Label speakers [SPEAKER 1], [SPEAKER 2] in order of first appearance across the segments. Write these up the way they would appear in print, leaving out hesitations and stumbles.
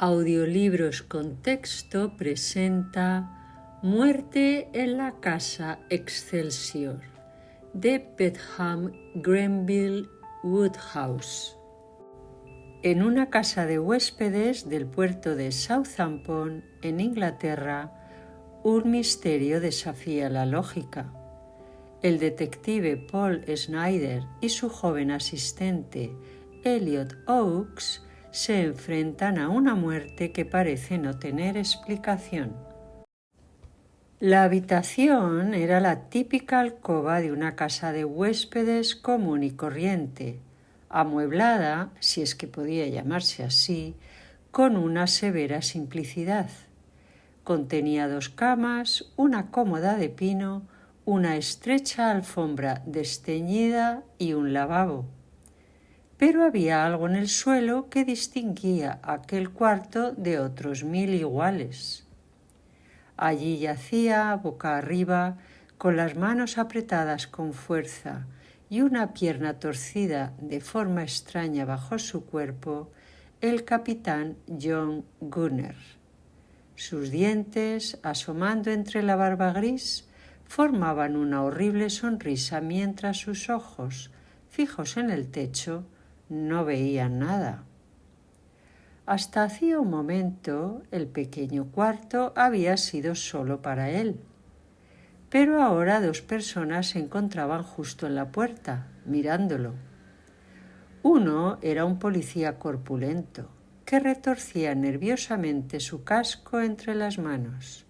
[SPEAKER 1] Audiolibros con texto presenta Muerte en la casa Excelsior de Peckham Grenville Woodhouse. En una casa de huéspedes del puerto de Southampton, en Inglaterra, un misterio desafía la lógica. El detective Paul Snyder y su joven asistente Elliot Oakes se enfrentan a una muerte que parece no tener explicación. La habitación era la típica alcoba de una casa de huéspedes común y corriente, amueblada, si es que podía llamarse así, con una severa simplicidad. Contenía 2 camas, una cómoda de pino, una estrecha alfombra desteñida y un lavabo. Pero había algo en el suelo que distinguía aquel cuarto de otros 1000 iguales. Allí yacía, boca arriba, con las manos apretadas con fuerza y una pierna torcida de forma extraña bajo su cuerpo, el capitán John Gunner. Sus dientes, asomando entre la barba gris, formaban una horrible sonrisa mientras sus ojos, fijos en el techo, no veían nada. Hasta hacía un momento el pequeño cuarto había sido solo para él, pero ahora 2 personas se encontraban justo en la puerta, mirándolo. Uno era un policía corpulento, que retorcía nerviosamente su casco entre las manos.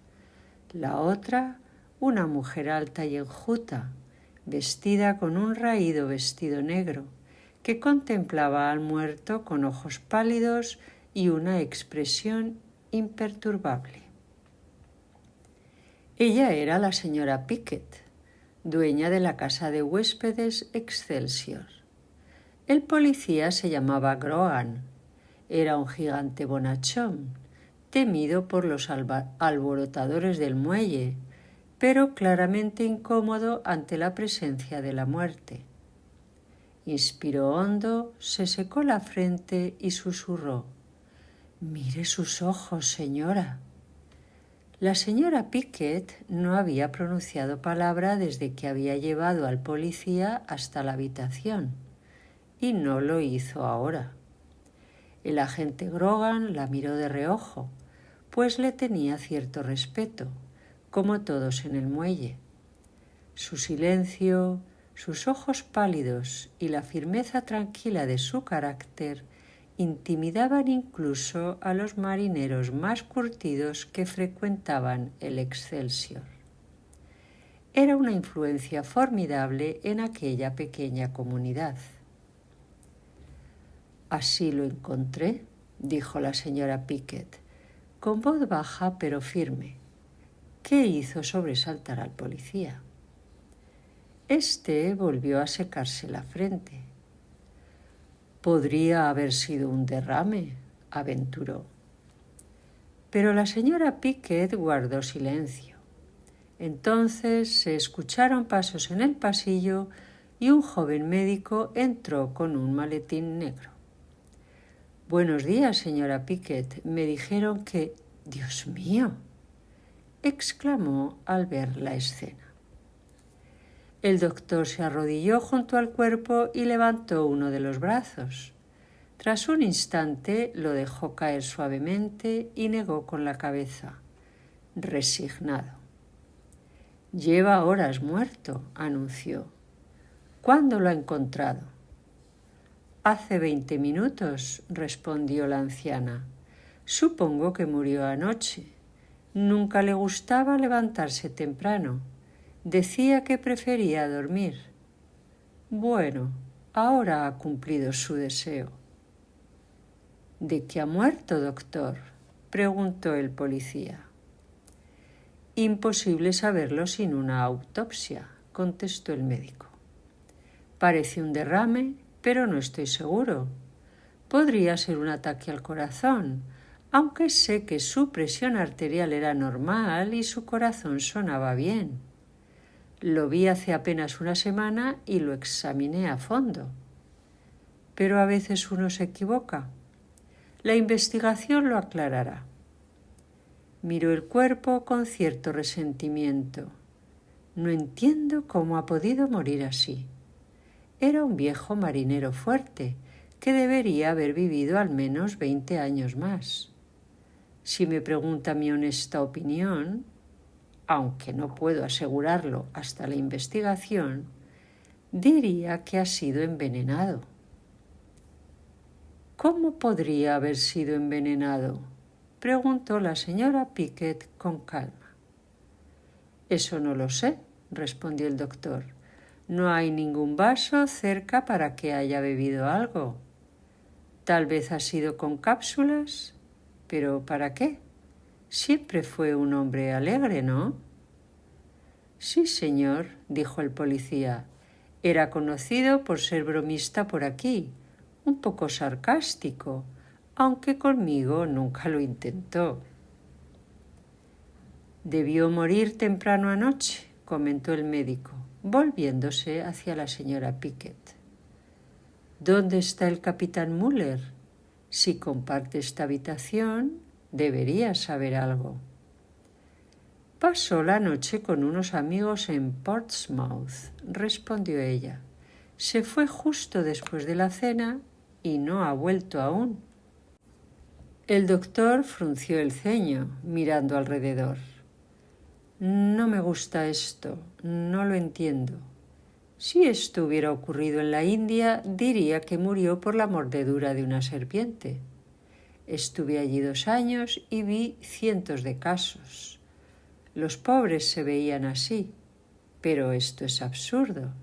[SPEAKER 1] La otra, una mujer alta y enjuta, vestida con un raído vestido negro, que contemplaba al muerto con ojos pálidos y una expresión imperturbable. Ella era la señora Pickett, dueña de la casa de huéspedes Excelsior. El policía se llamaba Grogan. Era un gigante bonachón, temido por los alborotadores del muelle, pero claramente incómodo ante la presencia de la muerte. Inspiró hondo, se secó la frente y susurró: «Mire sus ojos, señora». La señora Pickett no había pronunciado palabra desde que había llevado al policía hasta la habitación, y no lo hizo ahora. El agente Grogan la miró de reojo, pues le tenía cierto respeto, como todos en el muelle. Su silencio, sus ojos pálidos y la firmeza tranquila de su carácter intimidaban incluso a los marineros más curtidos que frecuentaban el Excelsior. Era una influencia formidable en aquella pequeña comunidad. «Así lo encontré», dijo la señora Pickett, con voz baja pero firme, que hizo sobresaltar al policía. Este volvió a secarse la frente. «Podría haber sido un derrame», aventuró. Pero la señora Pickett guardó silencio. Entonces se escucharon pasos en el pasillo y un joven médico entró con un maletín negro. «Buenos días, señora Pickett. Me dijeron que...» «¡Dios mío!», exclamó al ver la escena. El doctor se arrodilló junto al cuerpo y levantó uno de los brazos. Tras un instante lo dejó caer suavemente y negó con la cabeza, resignado. «Lleva horas muerto», anunció. «¿Cuándo lo ha encontrado?» «Hace 20 minutos», respondió la anciana. «Supongo que murió anoche. Nunca le gustaba levantarse temprano. Decía que prefería dormir». «Bueno, ahora ha cumplido su deseo». «¿De qué ha muerto, doctor?», preguntó el policía. «Imposible saberlo sin una autopsia», contestó el médico. «Parece un derrame, pero no estoy seguro. Podría ser un ataque al corazón, aunque sé que su presión arterial era normal y su corazón sonaba bien. Lo vi hace apenas una semana y lo examiné a fondo. Pero a veces uno se equivoca. La investigación lo aclarará. Miró el cuerpo con cierto resentimiento. No entiendo cómo ha podido morir así. Era un viejo marinero fuerte, que debería haber vivido al menos 20 años más. Si me pregunta mi honesta opinión, aunque no puedo asegurarlo hasta la investigación, diría que ha sido envenenado. ¿Cómo podría haber sido envenenado?, preguntó la señora Pickett con calma. Eso no lo sé, respondió el doctor. No hay ningún vaso cerca para que haya bebido algo. Tal vez ha sido con cápsulas, pero ¿para qué? Siempre fue un hombre alegre, ¿no? Sí, señor, dijo el policía. Era conocido por ser bromista por aquí, un poco sarcástico, aunque conmigo nunca lo intentó. Debió morir temprano anoche, comentó el médico, volviéndose hacia la señora Pickett. ¿Dónde está el capitán Müller? Si comparte esta habitación, debería saber algo. Pasó la noche con unos amigos en Portsmouth, respondió ella. Se fue justo después de la cena y no ha vuelto aún. El doctor frunció el ceño, mirando alrededor. No me gusta esto, no lo entiendo. Si esto hubiera ocurrido en la India, diría que murió por la mordedura de una serpiente. Estuve allí 2 años y vi cientos de casos. Los pobres se veían así, pero esto es absurdo.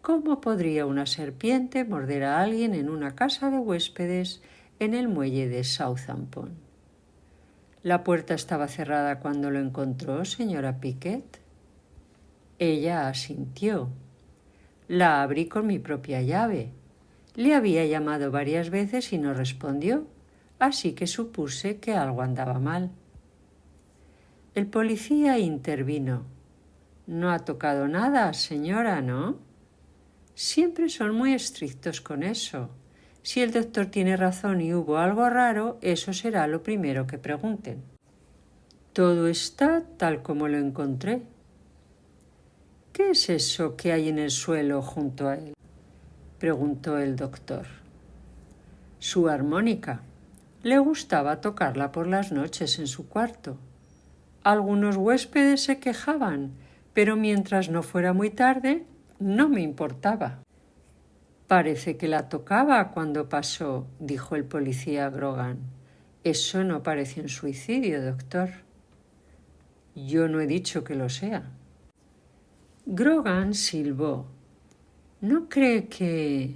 [SPEAKER 1] ¿Cómo podría una serpiente morder a alguien en una casa de huéspedes en el muelle de Southampton? ¿La puerta estaba cerrada cuando lo encontró, señora Pickett? Ella asintió. La abrí con mi propia llave. Le había llamado varias veces y no respondió, así que supuse que algo andaba mal. El policía intervino. No ha tocado nada, señora, ¿no? Siempre son muy estrictos con eso. Si el doctor tiene razón y hubo algo raro, eso será lo primero que pregunten. Todo está tal como lo encontré. ¿Qué es eso que hay en el suelo junto a él?, preguntó el doctor. Su armónica. Le gustaba tocarla por las noches en su cuarto. Algunos huéspedes se quejaban, pero mientras no fuera muy tarde, no me importaba. Parece que la tocaba cuando pasó, dijo el policía Grogan. Eso no parece un suicidio, doctor. Yo no he dicho que lo sea. Grogan silbó. ¿No cree que...?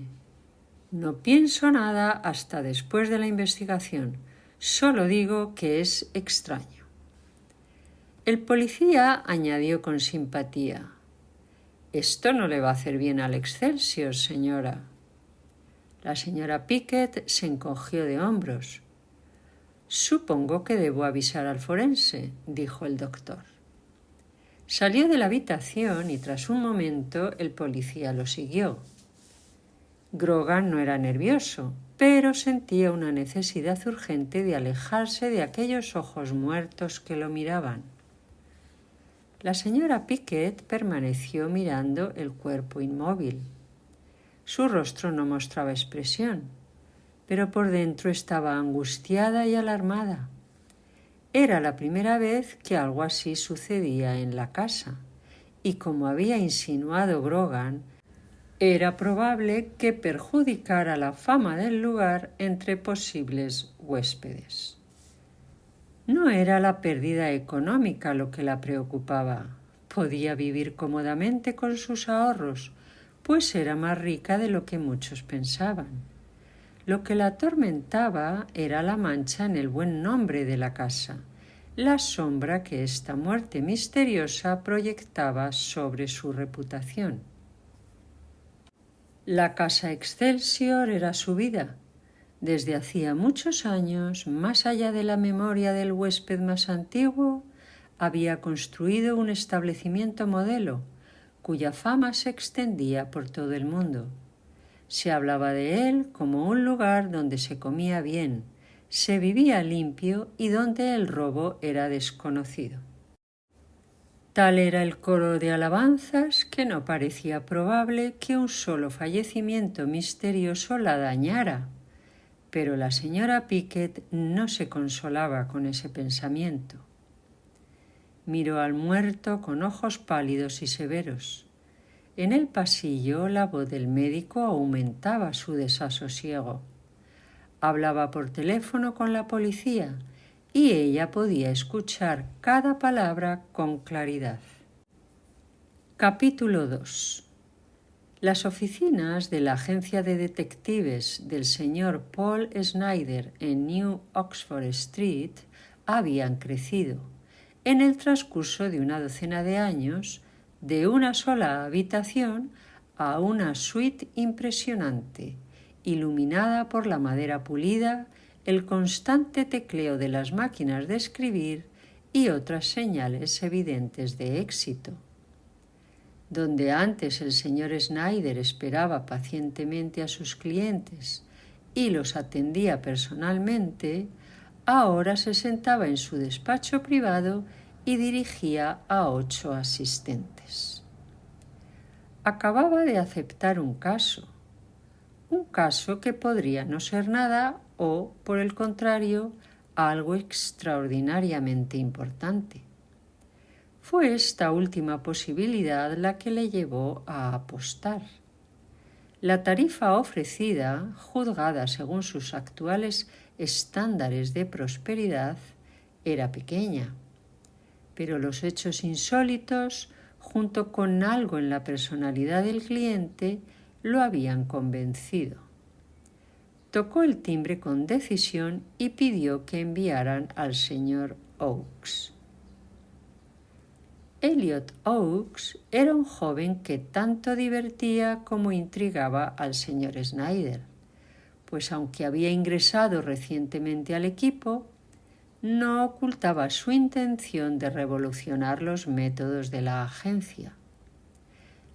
[SPEAKER 1] No pienso nada hasta después de la investigación. Solo digo que es extraño. El policía añadió con simpatía. Esto no le va a hacer bien al Excelsior, señora. La señora Pickett se encogió de hombros. Supongo que debo avisar al forense, dijo el doctor. Salió de la habitación y tras un momento el policía lo siguió. Grogan no era nervioso, pero sentía una necesidad urgente de alejarse de aquellos ojos muertos que lo miraban. La señora Pickett permaneció mirando el cuerpo inmóvil. Su rostro no mostraba expresión, pero por dentro estaba angustiada y alarmada. Era la primera vez que algo así sucedía en la casa, y como había insinuado Grogan, era probable que perjudicara la fama del lugar entre posibles huéspedes. No era la pérdida económica lo que la preocupaba. Podía vivir cómodamente con sus ahorros, pues era más rica de lo que muchos pensaban. Lo que la atormentaba era la mancha en el buen nombre de la casa, la sombra que esta muerte misteriosa proyectaba sobre su reputación. La casa Excelsior era su vida. Desde hacía muchos años, más allá de la memoria del huésped más antiguo, había construido un establecimiento modelo, cuya fama se extendía por todo el mundo. Se hablaba de él como un lugar donde se comía bien, se vivía limpio y donde el robo era desconocido. Tal era el coro de alabanzas que no parecía probable que un solo fallecimiento misterioso la dañara, pero la señora Pickett no se consolaba con ese pensamiento. Miró al muerto con ojos pálidos y severos. En el pasillo la voz del médico aumentaba su desasosiego. Hablaba por teléfono con la policía y ella podía escuchar cada palabra con claridad. Capítulo 2. Las oficinas de la agencia de detectives del señor Paul Snyder en New Oxford Street habían crecido, en el transcurso de una docena de años, de una sola habitación a una suite impresionante, iluminada por la madera pulida, el constante tecleo de las máquinas de escribir y otras señales evidentes de éxito. Donde antes el señor Snyder esperaba pacientemente a sus clientes y los atendía personalmente, ahora se sentaba en su despacho privado y dirigía a 8 asistentes. Acababa de aceptar un caso que podría no ser nada o, por el contrario, algo extraordinariamente importante. Fue esta última posibilidad la que le llevó a apostar. La tarifa ofrecida, juzgada según sus actuales estándares de prosperidad, era pequeña, pero los hechos insólitos, junto con algo en la personalidad del cliente, lo habían convencido. Tocó el timbre con decisión y pidió que enviaran al señor Oakes. Elliot Oakes era un joven que tanto divertía como intrigaba al señor Snyder, pues aunque había ingresado recientemente al equipo, no ocultaba su intención de revolucionar los métodos de la agencia.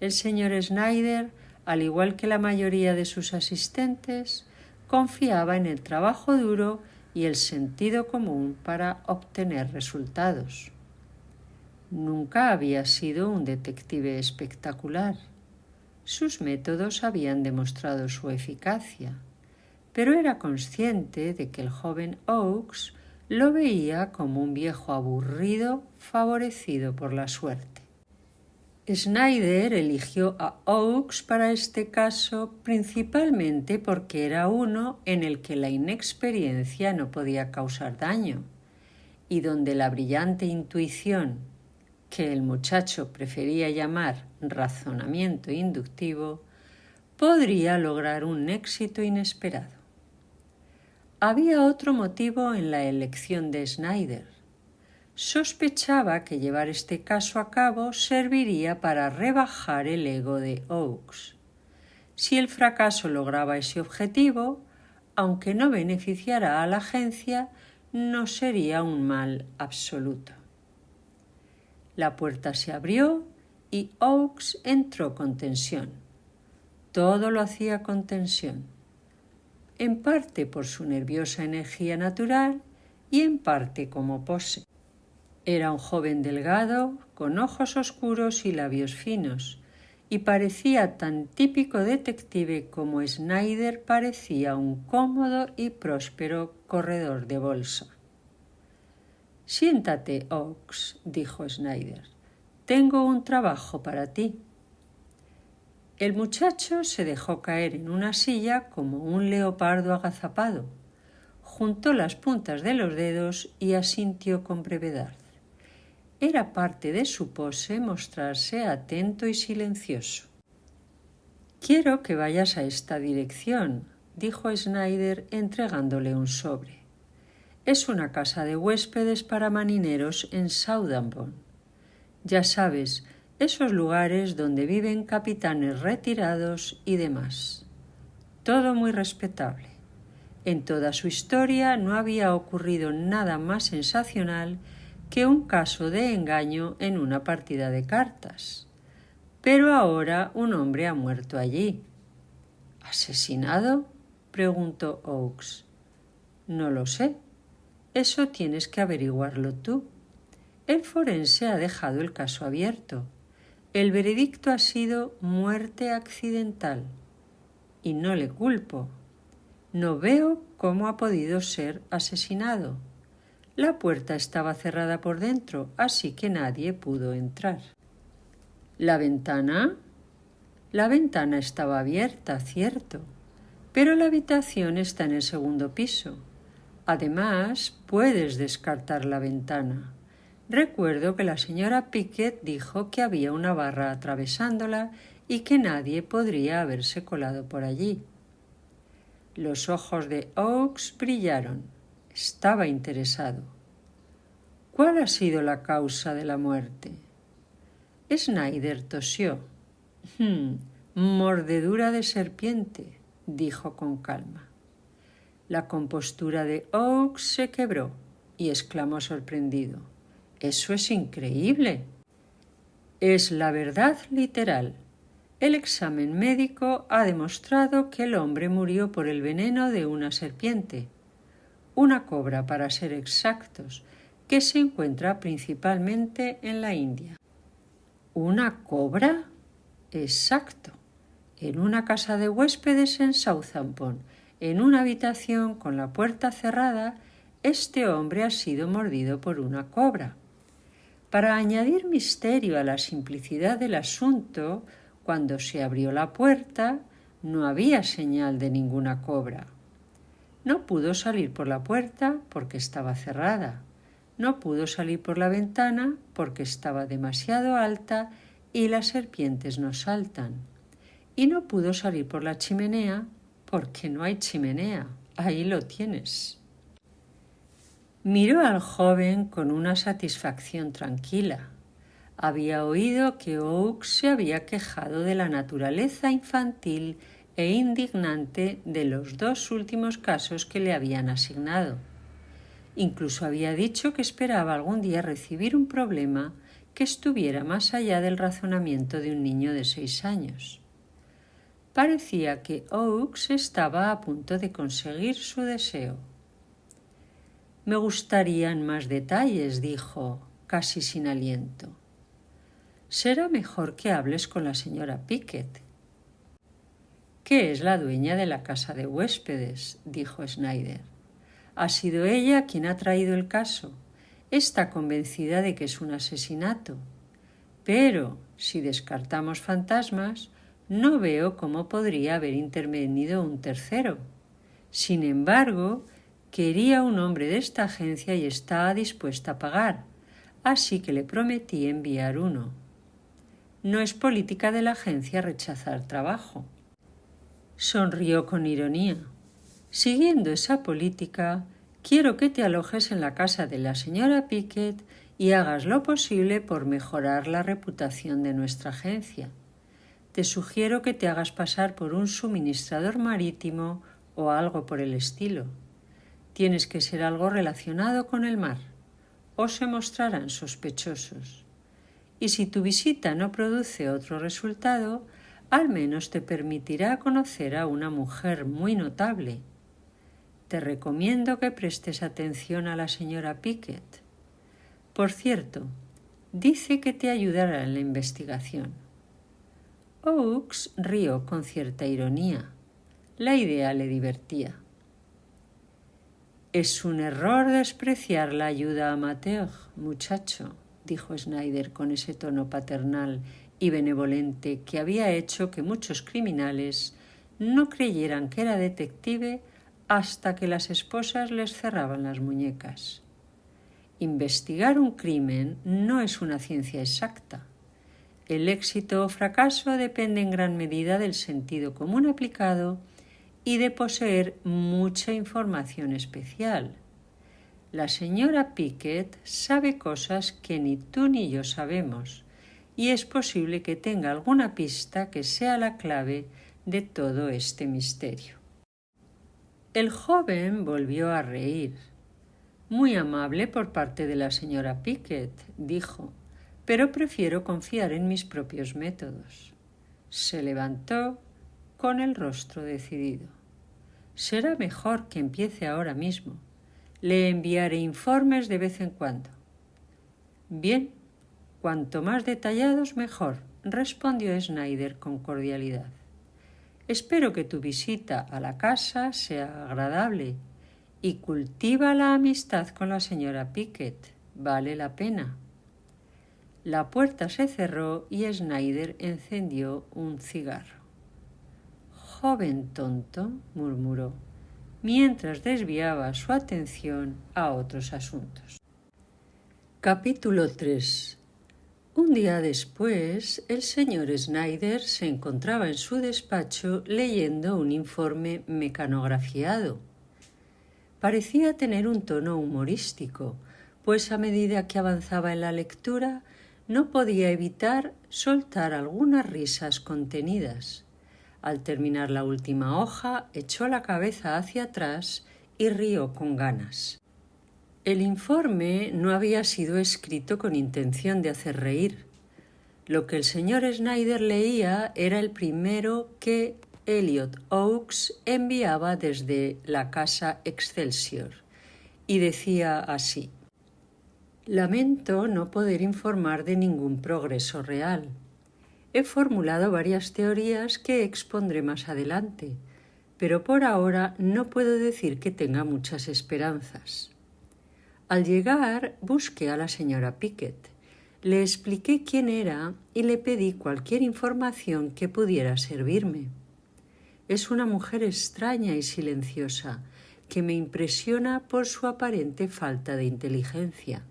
[SPEAKER 1] El señor Snyder, al igual que la mayoría de sus asistentes, confiaba en el trabajo duro y el sentido común para obtener resultados. Nunca había sido un detective espectacular. Sus métodos habían demostrado su eficacia, pero era consciente de que el joven Oakes lo veía como un viejo aburrido favorecido por la suerte. Snyder eligió a Oakes para este caso principalmente porque era uno en el que la inexperiencia no podía causar daño y donde la brillante intuición, que el muchacho prefería llamar razonamiento inductivo, podría lograr un éxito inesperado. Había otro motivo en la elección de Snyder. Sospechaba que llevar este caso a cabo serviría para rebajar el ego de Oakes. Si el fracaso lograba ese objetivo, aunque no beneficiara a la agencia, no sería un mal absoluto. La puerta se abrió y Oakes entró con tensión. Todo lo hacía con tensión, en parte por su nerviosa energía natural y en parte como pose. Era un joven delgado, con ojos oscuros y labios finos, y parecía tan típico detective como Snyder parecía un cómodo y próspero corredor de bolsa. «Siéntate, Oakes», dijo Snyder. «Tengo un trabajo para ti». El muchacho se dejó caer en una silla como un leopardo agazapado, juntó las puntas de los dedos y asintió con brevedad. Era parte de su pose mostrarse atento y silencioso. «Quiero que vayas a esta dirección», dijo Snyder entregándole un sobre. «Es una casa de huéspedes para marineros en Southampton. Ya sabes, esos lugares donde viven capitanes retirados y demás. Todo muy respetable. En toda su historia no había ocurrido nada más sensacional que un caso de engaño en una partida de cartas. Pero ahora un hombre ha muerto allí». «¿Asesinado?», preguntó Oakes. No lo sé. Eso tienes que averiguarlo tú. El forense ha dejado el caso abierto. El veredicto ha sido muerte accidental. Y no le culpo. No veo cómo ha podido ser asesinado. La puerta estaba cerrada por dentro, así que nadie pudo entrar. ¿La ventana? La ventana estaba abierta, cierto, pero la habitación está en el segundo piso. Además, puedes descartar la ventana. Recuerdo que la señora Pickett dijo que había una barra atravesándola y que nadie podría haberse colado por allí. Los ojos de Oakes brillaron. Estaba interesado. ¿Cuál ha sido la causa de la muerte? Snyder tosió. Mordedura de serpiente, dijo con calma. La compostura de Oakes se quebró y exclamó sorprendido. ¡Eso es increíble! Es la verdad literal. El examen médico ha demostrado que el hombre murió por el veneno de una serpiente, una cobra para ser exactos, que se encuentra principalmente en la India. ¿Una cobra? Exacto. En una casa de huéspedes en Southampton, en una habitación con la puerta cerrada, este hombre ha sido mordido por una cobra. Para añadir misterio a la simplicidad del asunto, cuando se abrió la puerta, no había señal de ninguna cobra. No pudo salir por la puerta porque estaba cerrada. No pudo salir por la ventana porque estaba demasiado alta y las serpientes no saltan. Y no pudo salir por la chimenea porque no hay chimenea. Ahí lo tienes. Miró al joven con una satisfacción tranquila. Había oído que Oakes se había quejado de la naturaleza infantil e indignante de los dos últimos casos que le habían asignado. Incluso había dicho que esperaba algún día recibir un problema que estuviera más allá del razonamiento de un niño de 6 años. Parecía que Oakes estaba a punto de conseguir su deseo. «Me gustarían más detalles», dijo, casi sin aliento. «Será mejor que hables con la señora Pickett», que es la dueña de la casa de huéspedes, dijo Snyder. Ha sido ella quien ha traído el caso. Está convencida de que es un asesinato. Pero, si descartamos fantasmas, no veo cómo podría haber intervenido un tercero. Sin embargo, quería un hombre de esta agencia y estaba dispuesta a pagar, así que le prometí enviar uno. No es política de la agencia rechazar trabajo. Sonrió con ironía. Siguiendo esa política, quiero que te alojes en la casa de la señora Pickett y hagas lo posible por mejorar la reputación de nuestra agencia. Te sugiero que te hagas pasar por un suministrador marítimo o algo por el estilo. Tienes que ser algo relacionado con el mar, o se mostrarán sospechosos. Y si tu visita no produce otro resultado, al menos te permitirá conocer a una mujer muy notable. Te recomiendo que prestes atención a la señora Pickett. Por cierto, dice que te ayudará en la investigación. Oakes rió con cierta ironía. La idea le divertía. «Es un error despreciar la ayuda amateur, muchacho», dijo Snyder con ese tono paternal y benevolente que había hecho que muchos criminales no creyeran que era detective hasta que las esposas les cerraban las muñecas. Investigar un crimen no es una ciencia exacta. El éxito o fracaso depende en gran medida del sentido común aplicado y de poseer mucha información especial. La señora Pickett sabe cosas que ni tú ni yo sabemos, y es posible que tenga alguna pista que sea la clave de todo este misterio. El joven volvió a reír. «Muy amable por parte de la señora Pickett», dijo, «pero prefiero confiar en mis propios métodos». Se levantó con el rostro decidido. Será mejor que empiece ahora mismo. Le enviaré informes de vez en cuando. Bien, cuanto más detallados mejor, respondió Snyder con cordialidad. Espero que tu visita a la casa sea agradable y cultiva la amistad con la señora Pickett. Vale la pena. La puerta se cerró y Snyder encendió un cigarro. Joven tonto, murmuró, mientras desviaba su atención a otros asuntos. Capítulo 3. Un día después, el señor Snyder se encontraba en su despacho leyendo un informe mecanografiado. Parecía tener un tono humorístico, pues a medida que avanzaba en la lectura no podía evitar soltar algunas risas contenidas. Al terminar la última hoja, echó la cabeza hacia atrás y rió con ganas. El informe no había sido escrito con intención de hacer reír. Lo que el señor Snyder leía era el primero que Elliot Oakes enviaba desde la casa Excelsior, y decía así: Lamento no poder informar de ningún progreso real. He formulado varias teorías que expondré más adelante, pero por ahora no puedo decir que tenga muchas esperanzas. Al llegar, busqué a la señora Pickett. Le expliqué quién era y le pedí cualquier información que pudiera servirme. Es una mujer extraña y silenciosa, que me impresiona por su aparente falta de inteligencia.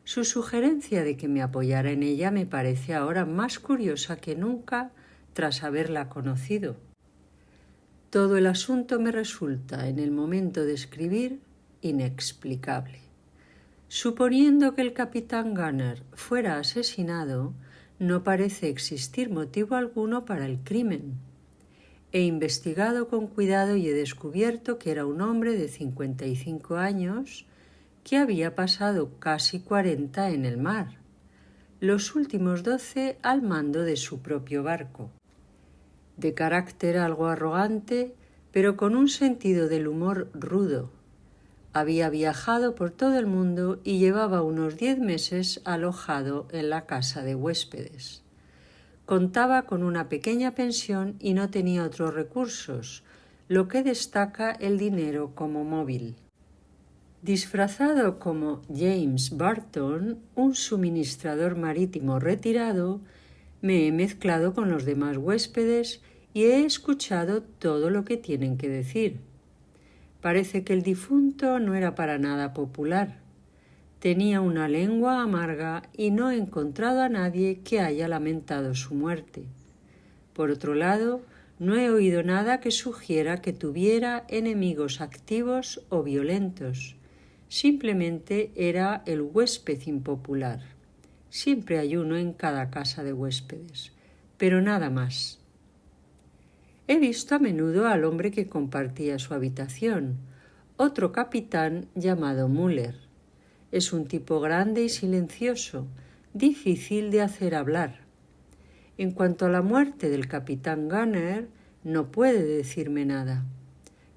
[SPEAKER 1] Su sugerencia de que me apoyara en ella me parece ahora más curiosa que nunca tras haberla conocido. Todo el asunto me resulta, en el momento de escribir, inexplicable. Suponiendo que el capitán Gunner fuera asesinado, no parece existir motivo alguno para el crimen. He investigado con cuidado y he descubierto que era un hombre de 55 años que había pasado casi 40 en el mar, los últimos 12 al mando de su propio barco. De carácter algo arrogante, pero con un sentido del humor rudo. Había viajado por todo el mundo y llevaba unos 10 meses alojado en la casa de huéspedes. Contaba con una pequeña pensión y no tenía otros recursos, lo que destaca el dinero como móvil. Disfrazado como James Barton, un suministrador marítimo retirado, me he mezclado con los demás huéspedes y he escuchado todo lo que tienen que decir. Parece que el difunto no era para nada popular. Tenía una lengua amarga y no he encontrado a nadie que haya lamentado su muerte. Por otro lado, no he oído nada que sugiera que tuviera enemigos activos o violentos. Simplemente era el huésped impopular. Siempre hay uno en cada casa de huéspedes, pero nada más. He visto a menudo al hombre que compartía su habitación, otro capitán llamado Muller. Es un tipo grande y silencioso, difícil de hacer hablar. En cuanto a la muerte del capitán Gunner, no puede decirme nada.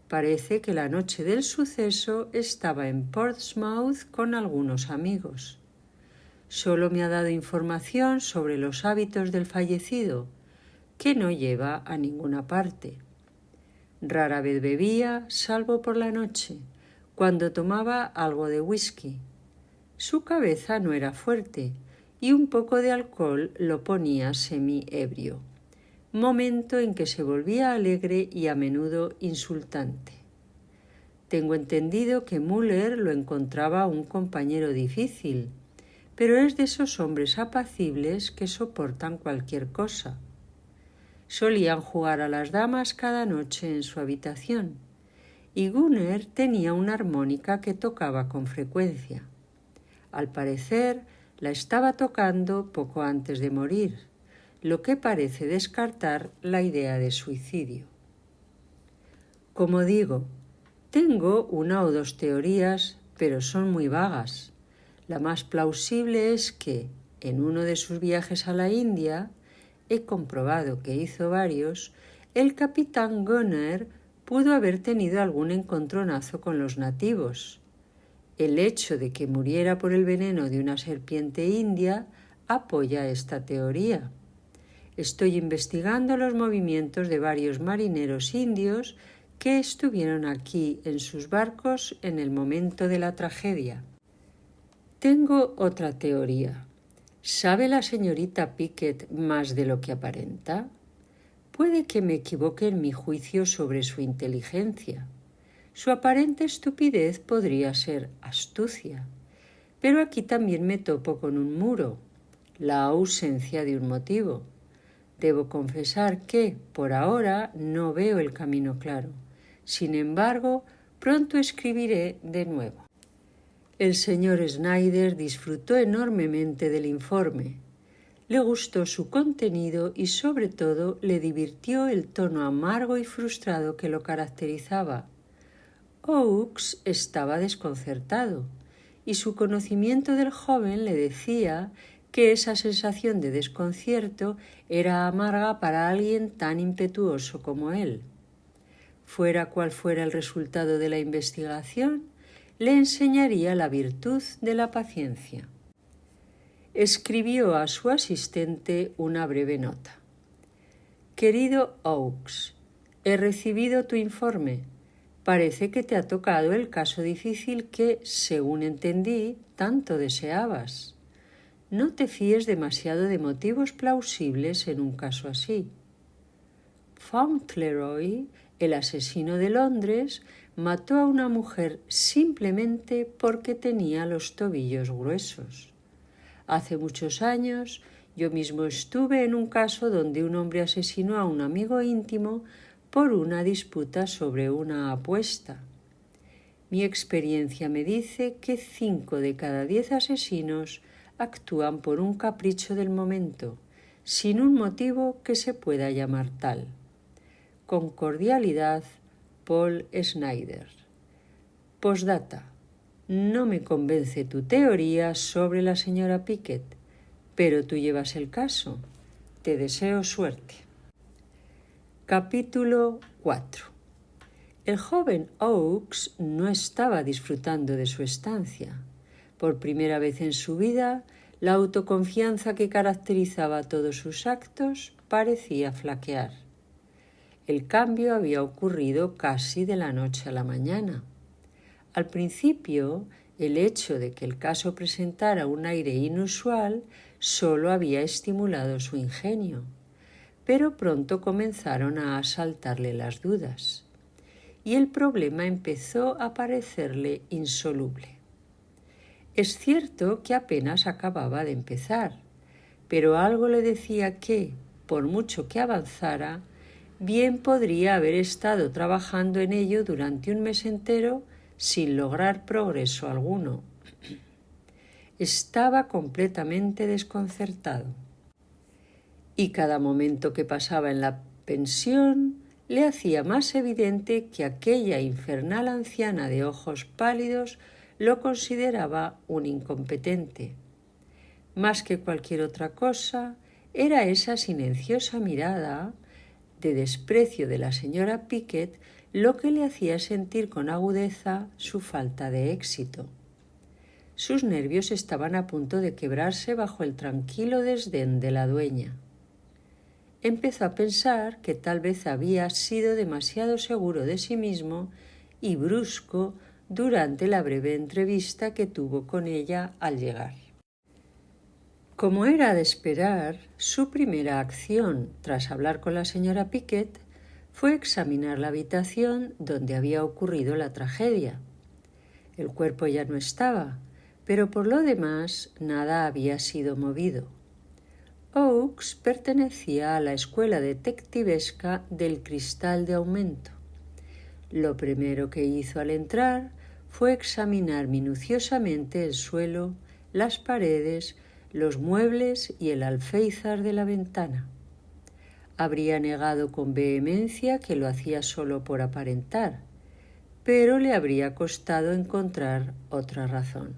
[SPEAKER 1] Parece que la noche del suceso estaba en Portsmouth con algunos amigos. Solo me ha dado información sobre los hábitos del fallecido, que no lleva a ninguna parte. Rara vez bebía, salvo por la noche, cuando tomaba algo de whisky. Su cabeza no era fuerte y un poco de alcohol lo ponía semi-ebrio, momento en que se volvía alegre y a menudo insultante. Tengo entendido que Muller lo encontraba un compañero difícil, pero es de esos hombres apacibles que soportan cualquier cosa. Solían jugar a las damas cada noche en su habitación, y Gunner tenía una armónica que tocaba con frecuencia. Al parecer, la estaba tocando poco antes de morir, lo que parece descartar la idea de suicidio. Como digo, tengo una o dos teorías, pero son muy vagas. La más plausible es que, en uno de sus viajes a la India, he comprobado que hizo varios, el capitán Gunner pudo haber tenido algún encontronazo con los nativos. El hecho de que muriera por el veneno de una serpiente india apoya esta teoría. Estoy investigando los movimientos de varios marineros indios que estuvieron aquí en sus barcos en el momento de la tragedia. Tengo otra teoría. ¿Sabe la señorita Pickett más de lo que aparenta? Puede que me equivoque en mi juicio sobre su inteligencia. Su aparente estupidez podría ser astucia. Pero aquí también me topo con un muro, la ausencia de un motivo. Debo confesar que, por ahora, no veo el camino claro. Sin embargo, pronto escribiré de nuevo. El señor Snyder disfrutó enormemente del informe. Le gustó su contenido y, sobre todo, le divirtió el tono amargo y frustrado que lo caracterizaba. Oakes estaba desconcertado, y su conocimiento del joven le decía que esa sensación de desconcierto era amarga para alguien tan impetuoso como él. Fuera cual fuera el resultado de la investigación, le enseñaría la virtud de la paciencia. Escribió a su asistente una breve nota. Querido Oakes, he recibido tu informe. Parece que te ha tocado el caso difícil que, según entendí, tanto deseabas. No te fíes demasiado de motivos plausibles en un caso así. Fauntleroy, el asesino de Londres, mató a una mujer simplemente porque tenía los tobillos gruesos. Hace muchos años yo mismo estuve en un caso donde un hombre asesinó a un amigo íntimo por una disputa sobre una apuesta. Mi experiencia me dice que 5 de cada 10 asesinos actúan por un capricho del momento, sin un motivo que se pueda llamar tal. Con cordialidad, Paul Snyder. Postdata. No me convence tu teoría sobre la señora Pickett, pero tú llevas el caso. Te deseo suerte. Capítulo 4. El joven Oakes no estaba disfrutando de su estancia. Por primera vez en su vida, la autoconfianza que caracterizaba todos sus actos parecía flaquear. El cambio había ocurrido casi de la noche a la mañana. Al principio, el hecho de que el caso presentara un aire inusual solo había estimulado su ingenio, pero pronto comenzaron a asaltarle las dudas, y el problema empezó a parecerle insoluble. Es cierto que apenas acababa de empezar, pero algo le decía que, por mucho que avanzara, bien podría haber estado trabajando en ello durante un mes entero sin lograr progreso alguno. Estaba completamente desconcertado. Y cada momento que pasaba en la pensión le hacía más evidente que aquella infernal anciana de ojos pálidos lo consideraba un incompetente. Más que cualquier otra cosa, era esa silenciosa mirada de desprecio de la señora Pickett lo que le hacía sentir con agudeza su falta de éxito. Sus nervios estaban a punto de quebrarse bajo el tranquilo desdén de la dueña. Empezó a pensar que tal vez había sido demasiado seguro de sí mismo y brusco durante la breve entrevista que tuvo con ella al llegar. Como era de esperar, su primera acción tras hablar con la señora Pickett fue examinar la habitación donde había ocurrido la tragedia. El cuerpo ya no estaba, pero por lo demás nada había sido movido. Oakes pertenecía a la escuela detectivesca del cristal de aumento. Lo primero que hizo al entrar fue examinar minuciosamente el suelo, las paredes, los muebles y el alféizar de la ventana. Habría negado con vehemencia que lo hacía solo por aparentar, pero le habría costado encontrar otra razón.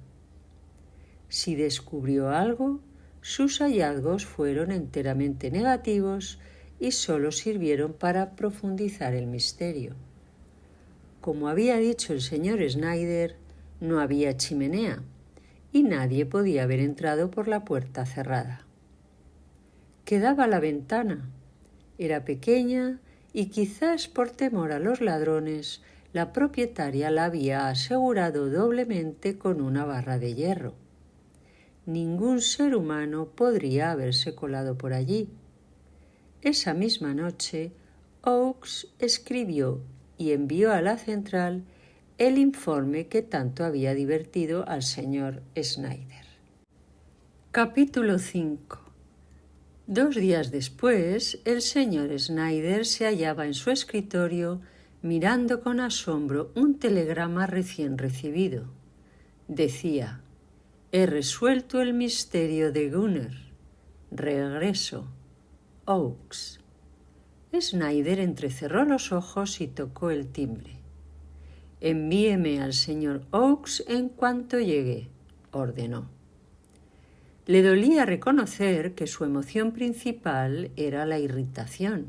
[SPEAKER 1] Si descubrió algo, sus hallazgos fueron enteramente negativos y solo sirvieron para profundizar el misterio. Como había dicho el señor Snyder, no había chimenea y nadie podía haber entrado por la puerta cerrada. Quedaba la ventana. Era pequeña y quizás por temor a los ladrones, la propietaria la había asegurado doblemente con una barra de hierro. Ningún ser humano podría haberse colado por allí. Esa misma noche, Oakes escribió y envió a la central el informe que tanto había divertido al señor Snyder. Capítulo 5. 2 días después, el señor Snyder se hallaba en su escritorio mirando con asombro un telegrama recién recibido. Decía: «He resuelto el misterio de Gunner. Regreso. Oakes». Snyder entrecerró los ojos y tocó el timbre. «Envíeme al señor Oakes en cuanto llegue», ordenó. Le dolía reconocer que su emoción principal era la irritación.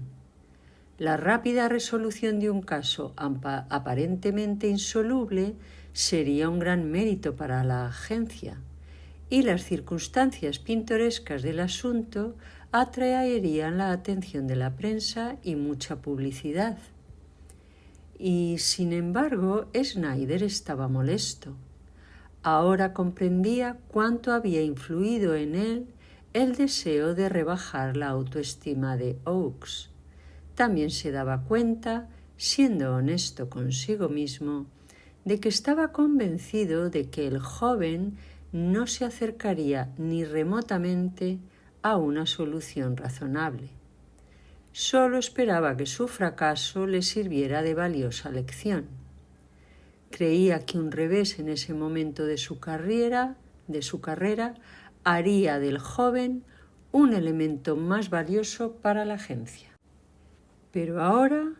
[SPEAKER 1] La rápida resolución de un caso aparentemente insoluble sería un gran mérito para la agencia, y las circunstancias pintorescas del asunto atraerían la atención de la prensa y mucha publicidad. Y, sin embargo, Snyder estaba molesto. Ahora comprendía cuánto había influido en él el deseo de rebajar la autoestima de Oakes. También se daba cuenta, siendo honesto consigo mismo, de que estaba convencido de que el joven no se acercaría ni remotamente a una solución razonable. Solo esperaba que su fracaso le sirviera de valiosa lección. Creía que un revés en ese momento de su carrera haría del joven un elemento más valioso para la agencia. Pero ahora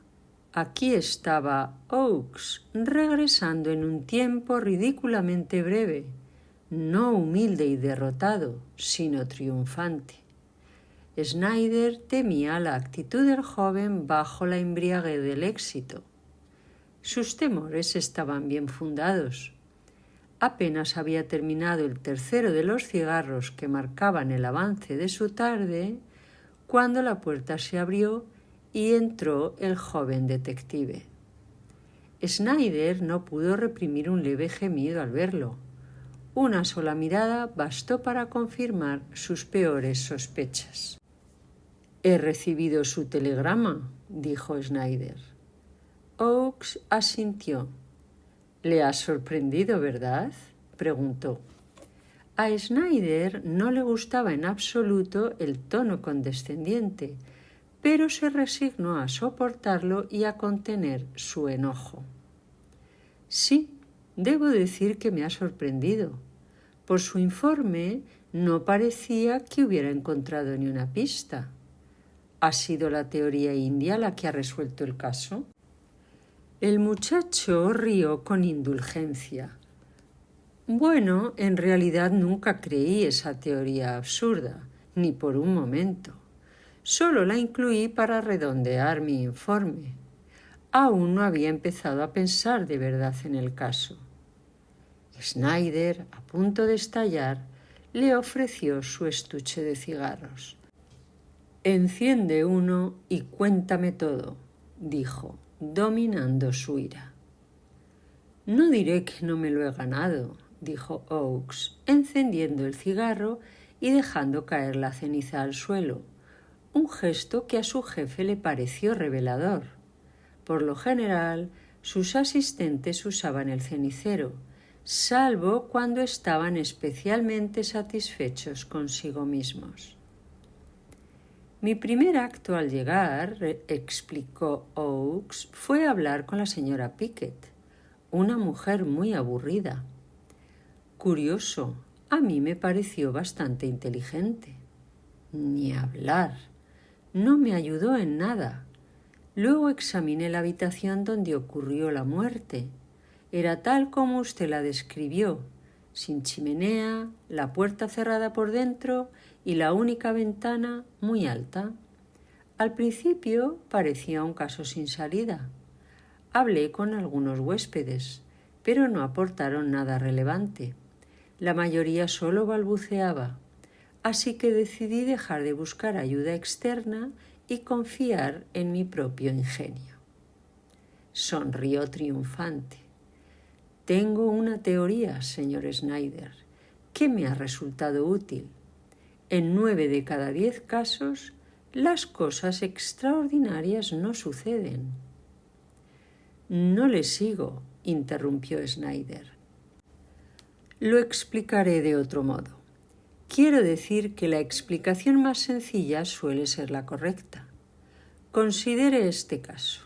[SPEAKER 1] aquí estaba Oakes, regresando en un tiempo ridículamente breve, no humilde y derrotado, sino triunfante. Snyder temía la actitud del joven bajo la embriaguez del éxito. Sus temores estaban bien fundados. Apenas había terminado el tercero de los cigarros que marcaban el avance de su tarde, cuando la puerta se abrió y entró el joven detective. Snyder no pudo reprimir un leve gemido al verlo. Una sola mirada bastó para confirmar sus peores sospechas. «He recibido su telegrama», dijo Snyder. Oakes asintió. «Le ha sorprendido, ¿verdad?», preguntó. A Snyder no le gustaba en absoluto el tono condescendiente, pero se resignó a soportarlo y a contener su enojo. «Sí, debo decir que me ha sorprendido. Por su informe no parecía que hubiera encontrado ni una pista. ¿Ha sido la teoría india la que ha resuelto el caso?». El muchacho rió con indulgencia. «Bueno, en realidad nunca creí esa teoría absurda, ni por un momento. Solo la incluí para redondear mi informe. Aún no había empezado a pensar de verdad en el caso». Snyder, a punto de estallar, le ofreció su estuche de cigarros. «Enciende uno y cuéntame todo», dijo, dominando su ira. «No diré que no me lo he ganado», dijo Oakes, encendiendo el cigarro y dejando caer la ceniza al suelo, un gesto que a su jefe le pareció revelador. Por lo general, sus asistentes usaban el cenicero, salvo cuando estaban especialmente satisfechos consigo mismos. «Mi primer acto al llegar», explicó Oakes, «fue hablar con la señora Pickett, una mujer muy aburrida. Curioso, a mí me pareció bastante inteligente. Ni hablar, no me ayudó en nada. Luego examiné la habitación donde ocurrió la muerte. Era tal como usted la describió, sin chimenea, la puerta cerrada por dentro y la única ventana muy alta. Al principio parecía un caso sin salida. Hablé con algunos huéspedes, pero no aportaron nada relevante. La mayoría solo balbuceaba, así que decidí dejar de buscar ayuda externa y confiar en mi propio ingenio. Sonrió triunfante. Tengo una teoría, señor Snyder, que me ha resultado útil. En 9 de cada 10 casos, las cosas extraordinarias no suceden. No le sigo, interrumpió Snyder. Lo explicaré de otro modo. Quiero decir que la explicación más sencilla suele ser la correcta. Considere este caso.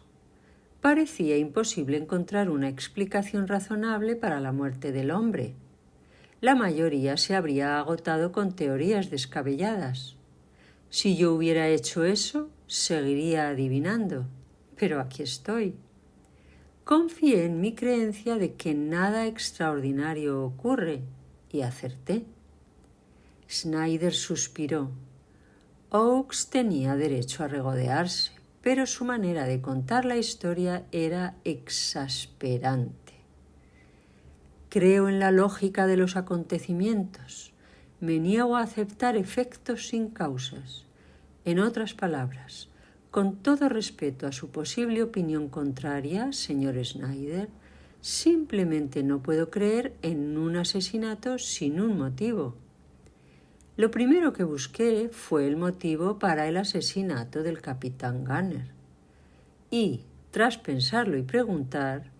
[SPEAKER 1] Parecía imposible encontrar una explicación razonable para la muerte del hombre. La mayoría se habría agotado con teorías descabelladas. Si yo hubiera hecho eso, seguiría adivinando. Pero aquí estoy. Confié en mi creencia de que nada extraordinario ocurre y acerté. Snyder suspiró. Oakes tenía derecho a regodearse, pero su manera de contar la historia era exasperante. Creo en la lógica de los acontecimientos. Me niego a aceptar efectos sin causas. En otras palabras, con todo respeto a su posible opinión contraria, señor Snyder, simplemente no puedo creer en un asesinato sin un motivo. Lo primero que busqué fue el motivo para el asesinato del capitán Gunner. Y, tras pensarlo y preguntar,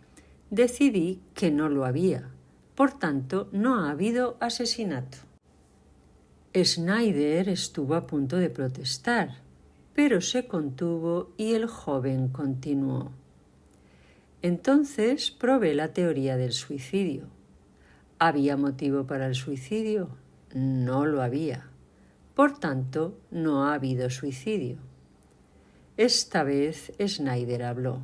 [SPEAKER 1] decidí que no lo había. Por tanto, no ha habido asesinato. Snyder estuvo a punto de protestar, pero se contuvo y el joven continuó. Entonces probé la teoría del suicidio. ¿Había motivo para el suicidio? No lo había. Por tanto, no ha habido suicidio. Esta vez Snyder habló.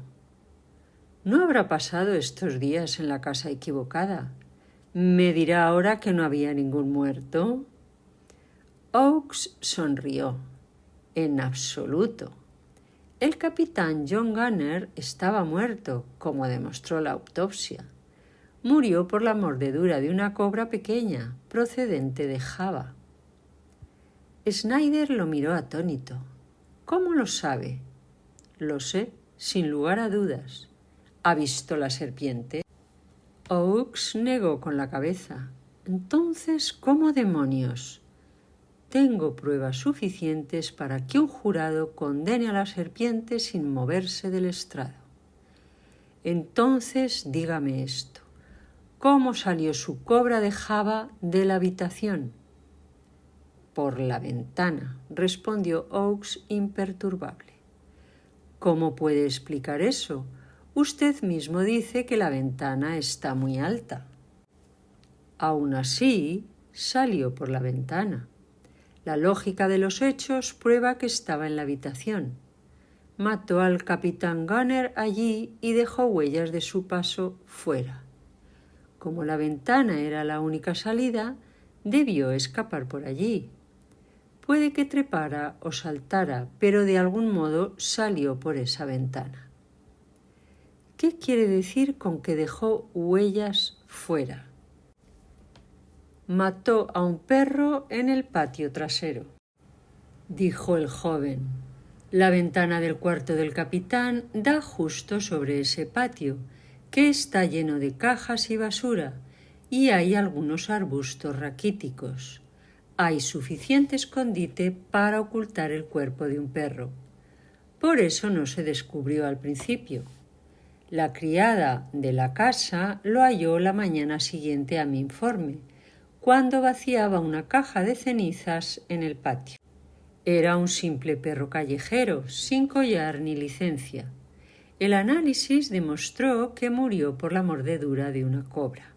[SPEAKER 1] ¿No habrá pasado estos días en la casa equivocada? ¿Me dirá ahora que no había ningún muerto? Oakes sonrió. En absoluto. El capitán John Gunner estaba muerto, como demostró la autopsia. Murió por la mordedura de una cobra pequeña, procedente de Java. Snyder lo miró atónito. ¿Cómo lo sabe? Lo sé, sin lugar a dudas. ¿Ha visto la serpiente? Oakes negó con la cabeza. Entonces, ¿cómo demonios? Tengo pruebas suficientes para que un jurado condene a la serpiente sin moverse del estrado. Entonces, dígame esto. ¿Cómo salió su cobra de Java de la habitación? Por la ventana, respondió Oakes imperturbable. ¿Cómo puede explicar eso? Usted mismo dice que la ventana está muy alta. Aún así, salió por la ventana. La lógica de los hechos prueba que estaba en la habitación. Mató al capitán Gunner allí y dejó huellas de su paso fuera. Como la ventana era la única salida, debió escapar por allí. Puede que trepara o saltara, pero de algún modo salió por esa ventana. ¿Qué quiere decir con que dejó huellas fuera? Mató a un perro en el patio trasero, dijo el joven. La ventana del cuarto del capitán da justo sobre ese patio, que está lleno de cajas y basura, y hay algunos arbustos raquíticos. Hay suficiente escondite para ocultar el cuerpo de un perro. Por eso no se descubrió al principio. La criada de la casa lo halló la mañana siguiente a mi informe, cuando vaciaba una caja de cenizas en el patio. Era un simple perro callejero, sin collar ni licencia. El análisis demostró que murió por la mordedura de una cobra.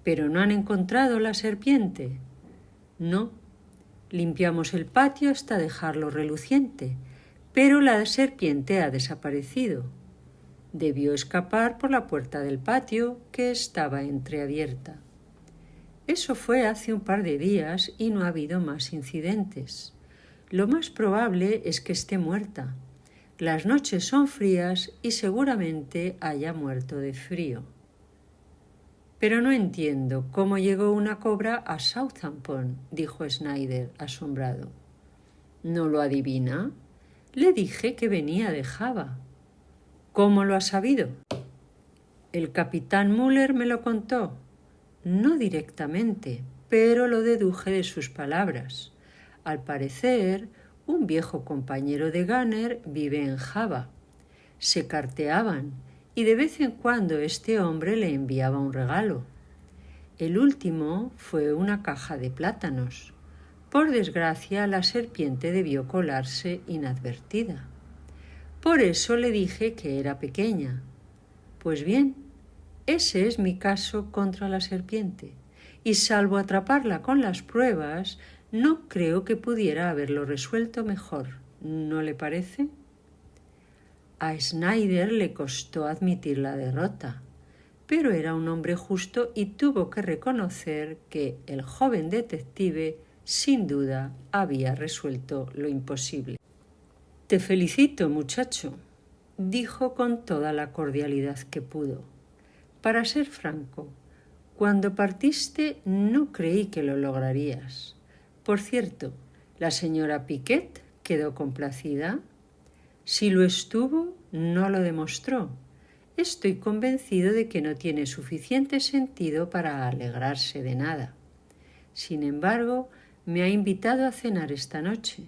[SPEAKER 1] ¿Pero no han encontrado la serpiente? No. Limpiamos el patio hasta dejarlo reluciente, pero la serpiente ha desaparecido. Debió escapar por la puerta del patio, que estaba entreabierta. Eso fue hace un par de días y no ha habido más incidentes. Lo más probable es que esté muerta. Las noches son frías y seguramente haya muerto de frío. Pero no entiendo cómo llegó una cobra a Southampton, dijo Snyder, asombrado. ¿No lo adivina? Le dije que venía de Java. ¿Cómo lo ha sabido? El capitán Müller me lo contó. No directamente, pero lo deduje de sus palabras. Al parecer, un viejo compañero de Gunner vive en Java. Se carteaban y de vez en cuando este hombre le enviaba un regalo. El último fue una caja de plátanos. Por desgracia, la serpiente debió colarse inadvertida. Por eso le dije que era pequeña. Pues bien, ese es mi caso contra la serpiente, y salvo atraparla con las pruebas, no creo que pudiera haberlo resuelto mejor. ¿No le parece? A Snyder le costó admitir la derrota, pero era un hombre justo y tuvo que reconocer que el joven detective sin duda había resuelto lo imposible. «Te felicito, muchacho», dijo con toda la cordialidad que pudo. «Para ser franco, cuando partiste no creí que lo lograrías. Por cierto, ¿la señora Piquet quedó complacida? Si lo estuvo, no lo demostró. Estoy convencido de que no tiene suficiente sentido para alegrarse de nada. Sin embargo, me ha invitado a cenar esta noche.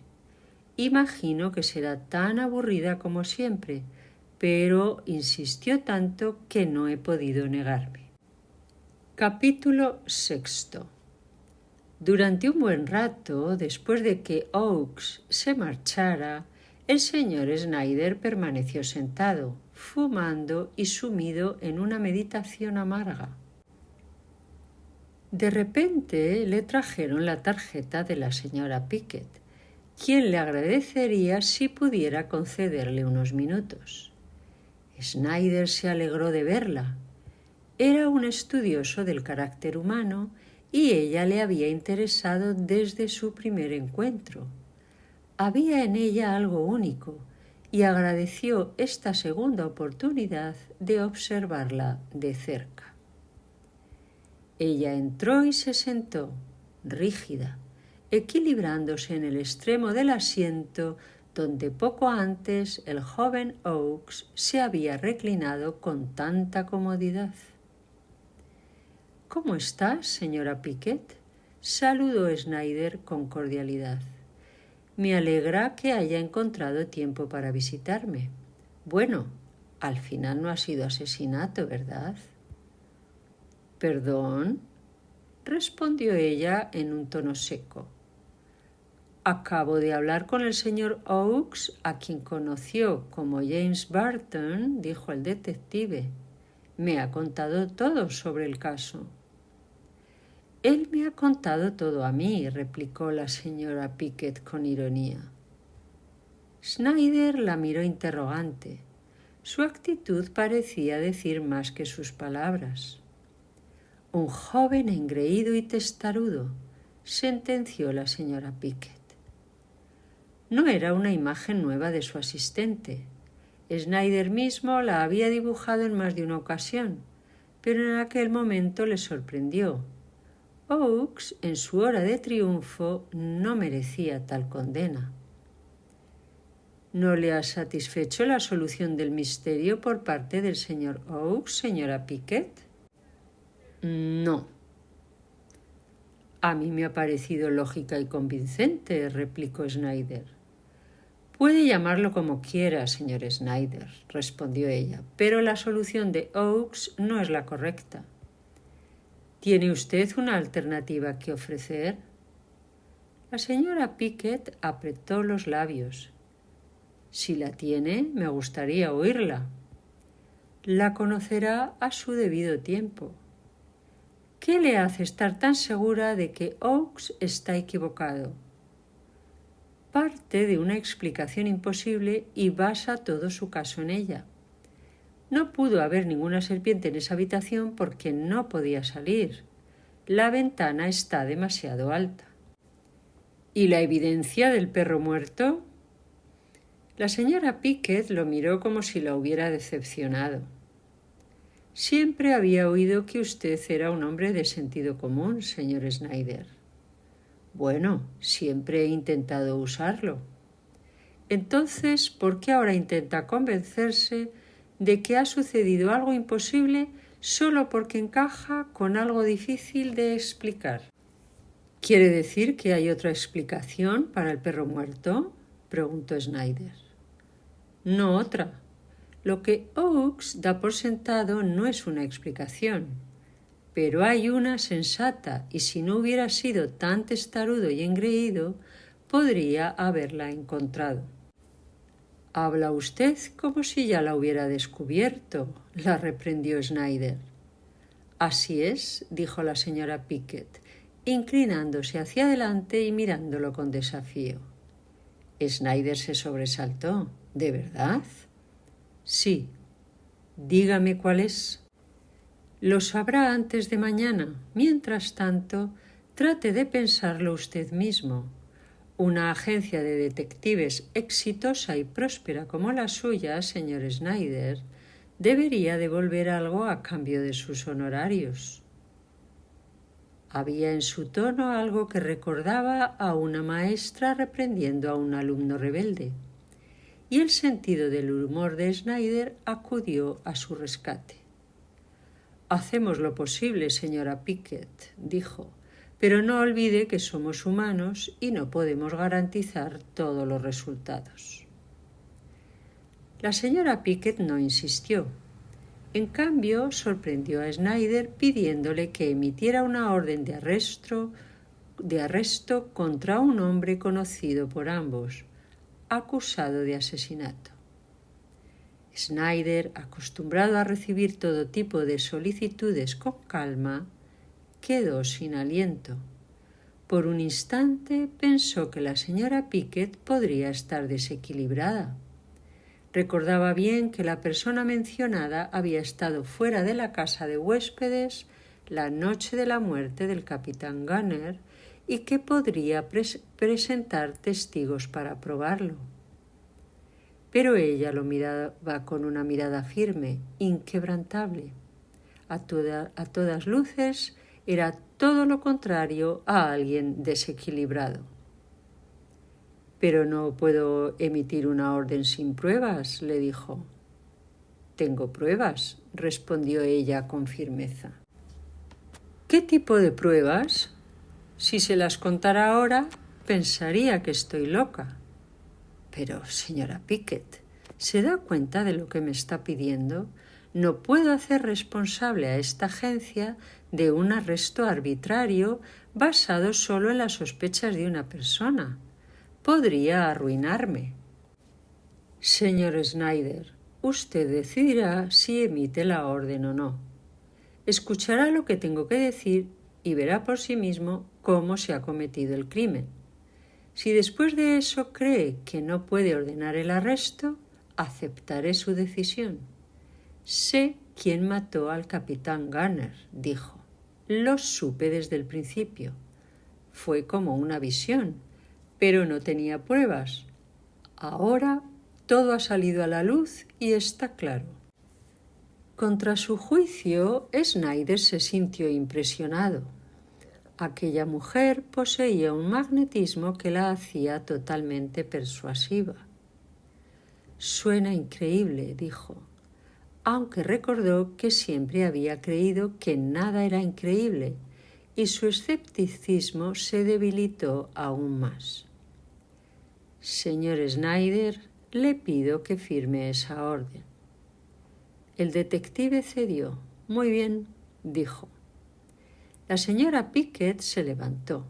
[SPEAKER 1] Imagino que será tan aburrida como siempre, pero insistió tanto que no he podido negarme». Capítulo 6. Durante un buen rato, después de que Oakes se marchara, el señor Snyder permaneció sentado, fumando y sumido en una meditación amarga. De repente le trajeron la tarjeta de la señora Pickett, quien le agradecería si pudiera concederle unos minutos. Snyder se alegró de verla. Era un estudioso del carácter humano y ella le había interesado desde su primer encuentro. Había en ella algo único y agradeció esta segunda oportunidad de observarla de cerca. Ella entró y se sentó, rígida, equilibrándose en el extremo del asiento donde poco antes el joven Oakes se había reclinado con tanta comodidad. «¿Cómo está, señora Pickett?», saludó Snyder con cordialidad. «Me alegra que haya encontrado tiempo para visitarme. Bueno, al final no ha sido asesinato, ¿verdad?». «¿Perdón?», respondió ella en un tono seco. «Acabo de hablar con el señor Oakes, a quien conoció como James Barton», dijo el detective. «Me ha contado todo sobre el caso». «Él me ha contado todo a mí», replicó la señora Pickett con ironía. Snyder la miró interrogante. Su actitud parecía decir más que sus palabras. «Un joven engreído y testarudo», sentenció la señora Pickett. No era una imagen nueva de su asistente. Snyder mismo la había dibujado en más de una ocasión, pero en aquel momento le sorprendió. Oakes, en su hora de triunfo, no merecía tal condena. ¿No le ha satisfecho la solución del misterio por parte del señor Oakes, señora Pickett? No. A mí me ha parecido lógica y convincente, replicó Snyder. Puede llamarlo como quiera, señor Snyder, respondió ella, pero la solución de Oakes no es la correcta. ¿Tiene usted una alternativa que ofrecer? La señora Pickett apretó los labios. Si la tiene, me gustaría oírla. La conocerá a su debido tiempo. ¿Qué le hace estar tan segura de que Oakes está equivocado? Parte de una explicación imposible y basa todo su caso en ella. No pudo haber ninguna serpiente en esa habitación porque no podía salir. La ventana está demasiado alta. ¿Y la evidencia del perro muerto? La señora Pickett lo miró como si la hubiera decepcionado. Siempre había oído que usted era un hombre de sentido común, señor Snyder. Bueno, siempre he intentado usarlo. Entonces, ¿por qué ahora intenta convencerse de que ha sucedido algo imposible solo porque encaja con algo difícil de explicar? ¿Quiere decir que hay otra explicación para el perro muerto?, preguntó Snyder. No otra. Lo que Oakes da por sentado no es una explicación, pero hay una sensata y si no hubiera sido tan testarudo y engreído, podría haberla encontrado. Habla usted como si ya la hubiera descubierto, la reprendió Snyder. Así es, dijo la señora Pickett, inclinándose hacia adelante y mirándolo con desafío. Snyder se sobresaltó. ¿De verdad? Sí. Dígame cuál es. Lo sabrá antes de mañana. Mientras tanto, trate de pensarlo usted mismo. Una agencia de detectives exitosa y próspera como la suya, señor Snyder, debería devolver algo a cambio de sus honorarios. Había en su tono algo que recordaba a una maestra reprendiendo a un alumno rebelde, y el sentido del humor de Snyder acudió a su rescate. Hacemos lo posible, señora Pickett, dijo, pero no olvide que somos humanos y no podemos garantizar todos los resultados. La señora Pickett no insistió. En cambio, sorprendió a Snyder pidiéndole que emitiera una orden de arresto contra un hombre conocido por ambos, acusado de asesinato. Snyder, acostumbrado a recibir todo tipo de solicitudes con calma, quedó sin aliento. Por un instante pensó que la señora Pickett podría estar desequilibrada. Recordaba bien que la persona mencionada había estado fuera de la casa de huéspedes la noche de la muerte del capitán Gunner y que podría presentar testigos para probarlo. Pero ella lo miraba con una mirada firme, inquebrantable. A todas luces era todo lo contrario a alguien desequilibrado. Pero no puedo emitir una orden sin pruebas, le dijo. Tengo pruebas, respondió ella con firmeza. ¿Qué tipo de pruebas? Si se las contara ahora, pensaría que estoy loca. Pero, señora Pickett, ¿se da cuenta de lo que me está pidiendo? No puedo hacer responsable a esta agencia de un arresto arbitrario basado solo en las sospechas de una persona. Podría arruinarme. Señor Snyder, usted decidirá si emite la orden o no. Escuchará lo que tengo que decir y verá por sí mismo cómo se ha cometido el crimen. Si después de eso cree que no puede ordenar el arresto, aceptaré su decisión. Sé quién mató al capitán Gunner, dijo. Lo supe desde el principio. Fue como una visión, pero no tenía pruebas. Ahora todo ha salido a la luz y está claro. Contra su juicio, Snyder se sintió impresionado. Aquella mujer poseía un magnetismo que la hacía totalmente persuasiva. Suena increíble, dijo, aunque recordó que siempre había creído que nada era increíble y su escepticismo se debilitó aún más. Señor Snyder, le pido que firme esa orden. El detective cedió. Muy bien, dijo. La señora Pickett se levantó.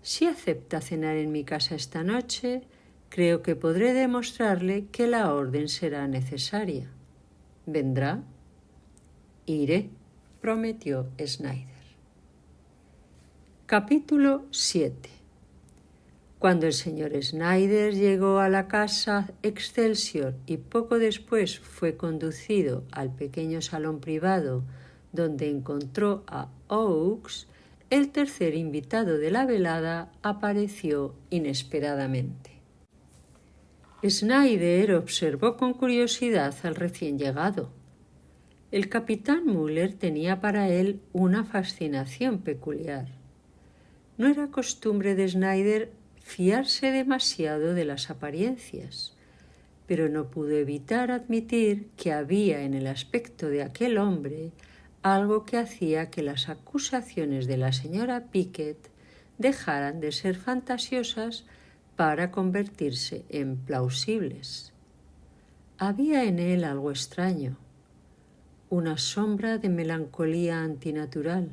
[SPEAKER 1] Si acepta cenar en mi casa esta noche, creo que podré demostrarle que la orden será necesaria. ¿Vendrá? Iré, prometió Snyder. Capítulo 7. Cuando el señor Snyder llegó a la casa Excelsior y poco después fue conducido al pequeño salón privado donde encontró a Oakes, el tercer invitado de la velada apareció inesperadamente. Snyder observó con curiosidad al recién llegado. El capitán Müller tenía para él una fascinación peculiar. No era costumbre de Snyder fiarse demasiado de las apariencias, pero no pudo evitar admitir que había en el aspecto de aquel hombre algo que hacía que las acusaciones de la señora Pickett dejaran de ser fantasiosas para convertirse en plausibles. Había en él algo extraño, una sombra de melancolía antinatural.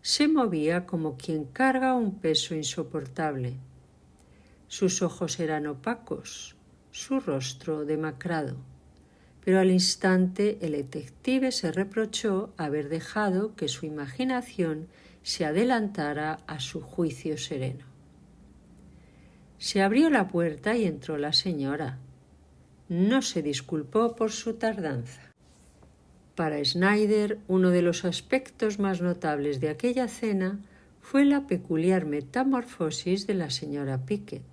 [SPEAKER 1] Se movía como quien carga un peso insoportable. Sus ojos eran opacos, su rostro demacrado, pero al instante el detective se reprochó haber dejado que su imaginación se adelantara a su juicio sereno. Se abrió la puerta y entró la señora. No se disculpó por su tardanza. Para Snyder, uno de los aspectos más notables de aquella cena fue la peculiar metamorfosis de la señora Pickett,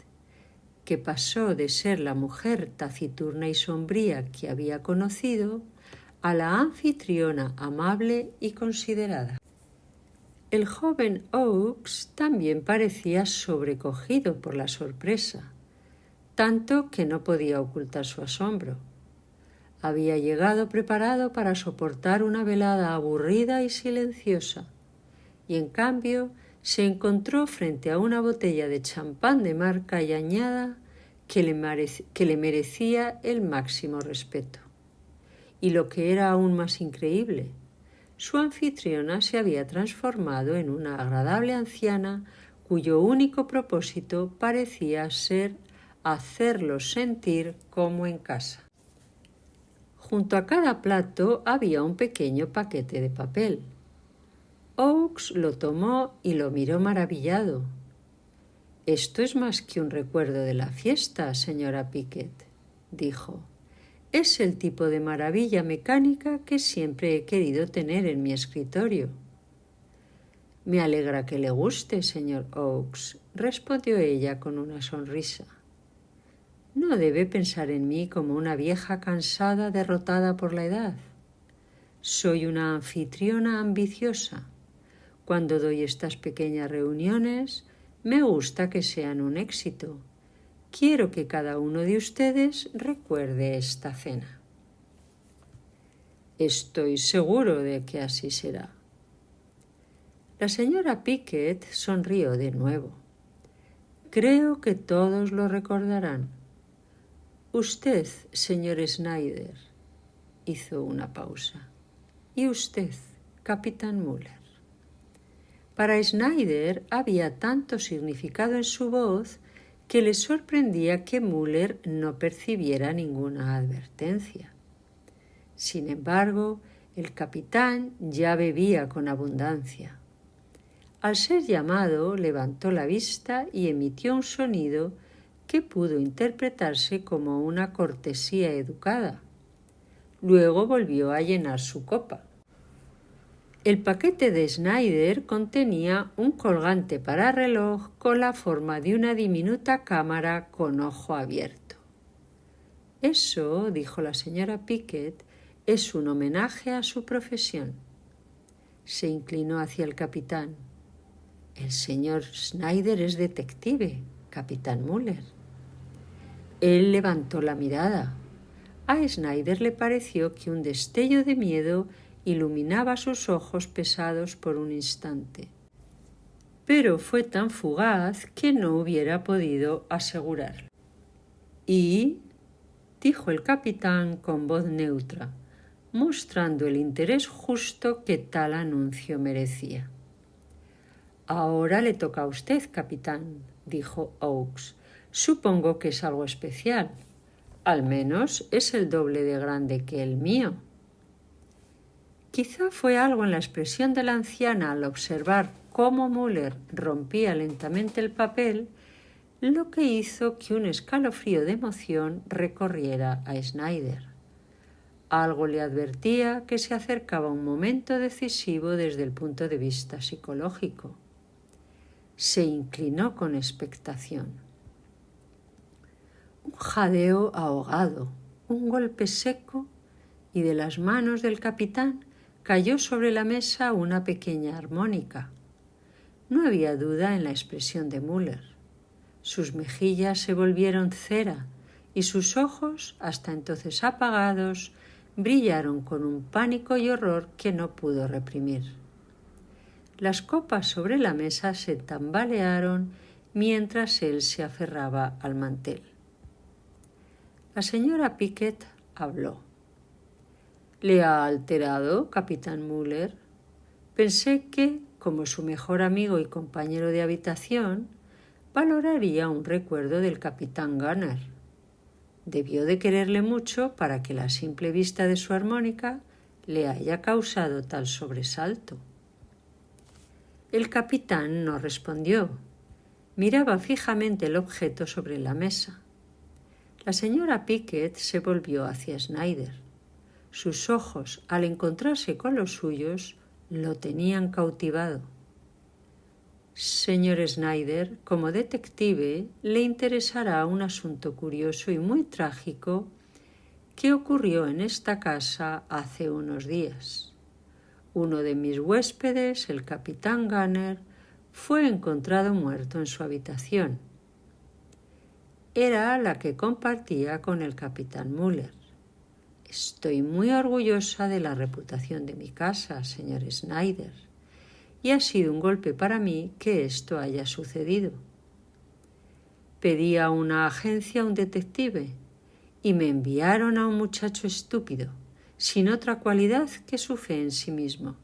[SPEAKER 1] que pasó de ser la mujer taciturna y sombría que había conocido a la anfitriona amable y considerada. El joven Oakes también parecía sobrecogido por la sorpresa, tanto que no podía ocultar su asombro. Había llegado preparado para soportar una velada aburrida y silenciosa, y en cambio se encontró frente a una botella de champán de marca y añada que le merecía el máximo respeto. Y lo que era aún más increíble, su anfitriona se había transformado en una agradable anciana cuyo único propósito parecía ser hacerlos sentir como en casa. Junto a cada plato había un pequeño paquete de papel. Oakes lo tomó y lo miró maravillado. «Esto es más que un recuerdo de la fiesta, señora Pickett», dijo. «Es el tipo de maravilla mecánica que siempre he querido tener en mi escritorio». «Me alegra que le guste, señor Oakes», respondió ella con una sonrisa. «No debe pensar en mí como una vieja cansada derrotada por la edad. Soy una anfitriona ambiciosa. Cuando doy estas pequeñas reuniones, me gusta que sean un éxito. Quiero que cada uno de ustedes recuerde esta cena». «Estoy seguro de que así será». La señora Pickett sonrió de nuevo. «Creo que todos lo recordarán. Usted, señor Snyder», hizo una pausa, «y usted, capitán Müller». Para Snyder había tanto significado en su voz que le sorprendía que Müller no percibiera ninguna advertencia. Sin embargo, el capitán ya bebía con abundancia. Al ser llamado, levantó la vista y emitió un sonido que pudo interpretarse como una cortesía educada. Luego volvió a llenar su copa. El paquete de Snyder contenía un colgante para reloj con la forma de una diminuta cámara con ojo abierto. «Eso», dijo la señora Pickett, «es un homenaje a su profesión». Se inclinó hacia el capitán. «El señor Snyder es detective, capitán Müller». Él levantó la mirada. A Snyder le pareció que un destello de miedo iluminaba sus ojos pesados por un instante. Pero fue tan fugaz que no hubiera podido asegurarlo. «¿Y?» dijo el capitán con voz neutra, mostrando el interés justo que tal anuncio merecía. «Ahora le toca a usted, capitán», dijo Oakes. «Supongo que es algo especial. Al menos es el doble de grande que el mío». Quizá fue algo en la expresión de la anciana al observar cómo Müller rompía lentamente el papel lo que hizo que un escalofrío de emoción recorriera a Snyder. Algo le advertía que se acercaba un momento decisivo desde el punto de vista psicológico. Se inclinó con expectación. Un jadeo ahogado, un golpe seco, y de las manos del capitán cayó sobre la mesa una pequeña armónica. No había duda en la expresión de Müller. Sus mejillas se volvieron cera y sus ojos, hasta entonces apagados, brillaron con un pánico y horror que no pudo reprimir. Las copas sobre la mesa se tambalearon mientras él se aferraba al mantel. La señora Pickett habló. —¿Le ha alterado, capitán Müller? Pensé que, como su mejor amigo y compañero de habitación, valoraría un recuerdo del capitán Gunner. Debió de quererle mucho para que la simple vista de su armónica le haya causado tal sobresalto. El capitán no respondió. Miraba fijamente el objeto sobre la mesa. La señora Pickett se volvió hacia Snyder. Sus ojos, al encontrarse con los suyos, lo tenían cautivado. Señor Snyder, como detective, le interesará un asunto curioso y muy trágico que ocurrió en esta casa hace unos días. Uno de mis huéspedes, el capitán Gunner, fue encontrado muerto en su habitación. Era la que compartía con el capitán Müller. Estoy muy orgullosa de la reputación de mi casa, señor Snyder, y ha sido un golpe para mí que esto haya sucedido. Pedí a una agencia un detective y me enviaron a un muchacho estúpido, sin otra cualidad que su fe en sí mismo.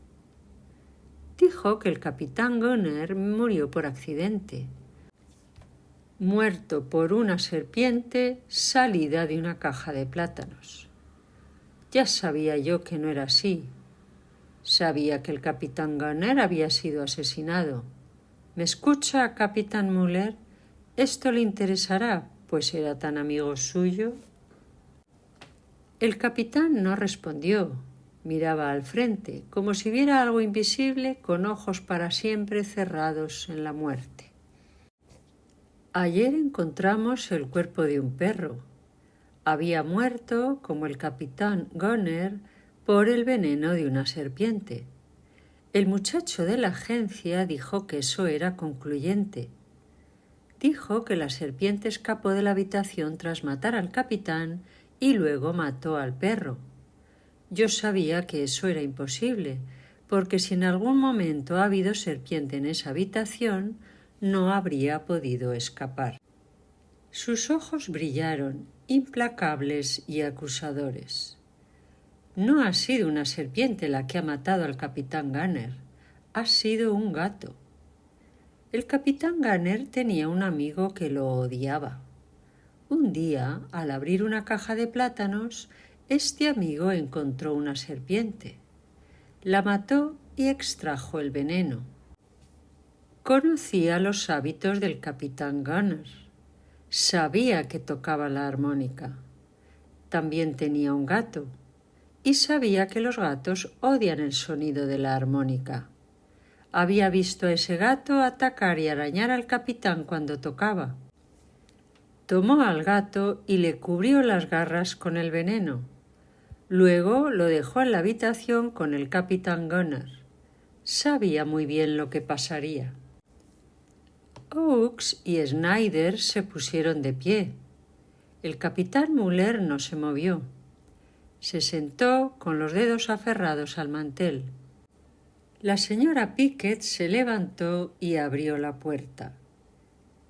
[SPEAKER 1] Dijo que el capitán Gunner murió por accidente, muerto por una serpiente salida de una caja de plátanos. Ya sabía yo que no era así. Sabía que el capitán Gunner había sido asesinado. ¿Me escucha, capitán Müller? Esto le interesará, pues era tan amigo suyo. El capitán no respondió. Miraba al frente, como si viera algo invisible, con ojos para siempre cerrados en la muerte. Ayer encontramos el cuerpo de un perro. Había muerto, como el capitán Gunner, por el veneno de una serpiente. El muchacho de la agencia dijo que eso era concluyente. Dijo que la serpiente escapó de la habitación tras matar al capitán y luego mató al perro. Yo sabía que eso era imposible, porque si en algún momento ha habido serpiente en esa habitación, no habría podido escapar. Sus ojos brillaron, implacables y acusadores. No ha sido una serpiente la que ha matado al capitán Gunner, ha sido un gato. El capitán Gunner tenía un amigo que lo odiaba. Un día, al abrir una caja de plátanos, este amigo encontró una serpiente. La mató y extrajo el veneno. Conocía los hábitos del capitán Gunner. Sabía que tocaba la armónica. También tenía un gato y sabía que los gatos odian el sonido de la armónica. Había visto a ese gato atacar y arañar al capitán cuando tocaba. Tomó al gato y le cubrió las garras con el veneno. Luego lo dejó en la habitación con el capitán Gunner. Sabía muy bien lo que pasaría. Oakes y Snyder se pusieron de pie. El capitán Müller no se movió. Se sentó con los dedos aferrados al mantel. La señora Pickett se levantó y abrió la puerta.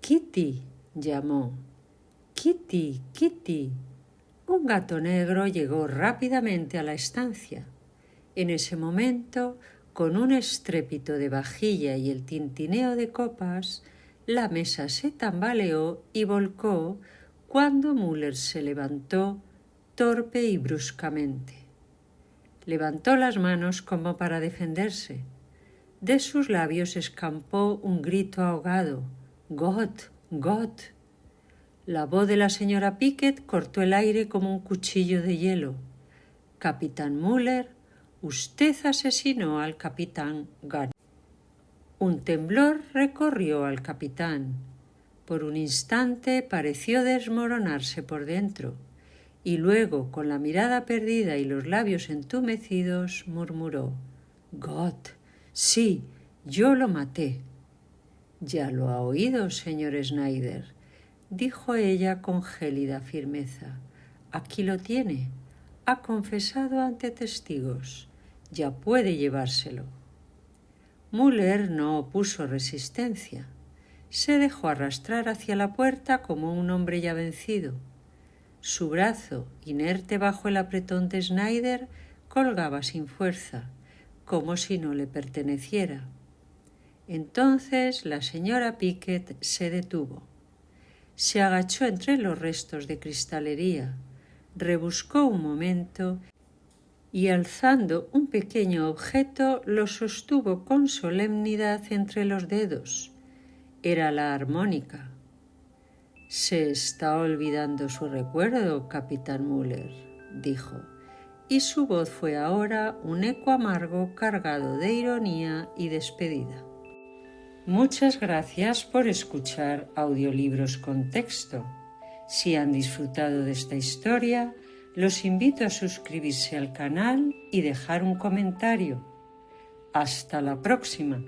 [SPEAKER 1] «Kitty», llamó. «Kitty, Kitty». Un gato negro llegó rápidamente a la estancia. En ese momento, con un estrépito de vajilla y el tintineo de copas, la mesa se tambaleó y volcó cuando Müller se levantó torpe y bruscamente. Levantó las manos como para defenderse. De sus labios escapó un grito ahogado. «Gott, Gott». La voz de la señora Pickett cortó el aire como un cuchillo de hielo. «Capitán Müller, usted asesinó al capitán Gunner». Un temblor recorrió al capitán. Por un instante pareció desmoronarse por dentro, y luego, con la mirada perdida y los labios entumecidos, murmuró: «Gott, sí, yo lo maté». «Ya lo ha oído, señor Schneider», dijo ella con gélida firmeza. «Aquí lo tiene. Ha confesado ante testigos. Ya puede llevárselo». Müller no opuso resistencia. Se dejó arrastrar hacia la puerta como un hombre ya vencido. Su brazo, inerte bajo el apretón de Schneider, colgaba sin fuerza, como si no le perteneciera. Entonces la señora Pickett se detuvo. Se agachó entre los restos de cristalería, rebuscó un momento y, alzando un pequeño objeto, lo sostuvo con solemnidad entre los dedos. Era la armónica. «Se está olvidando su recuerdo, capitán Müller», dijo, y su voz fue ahora un eco amargo cargado de ironía y despedida. Muchas gracias por escuchar Audiolibros con Texto. Si han disfrutado de esta historia, los invito a suscribirse al canal y dejar un comentario. Hasta la próxima.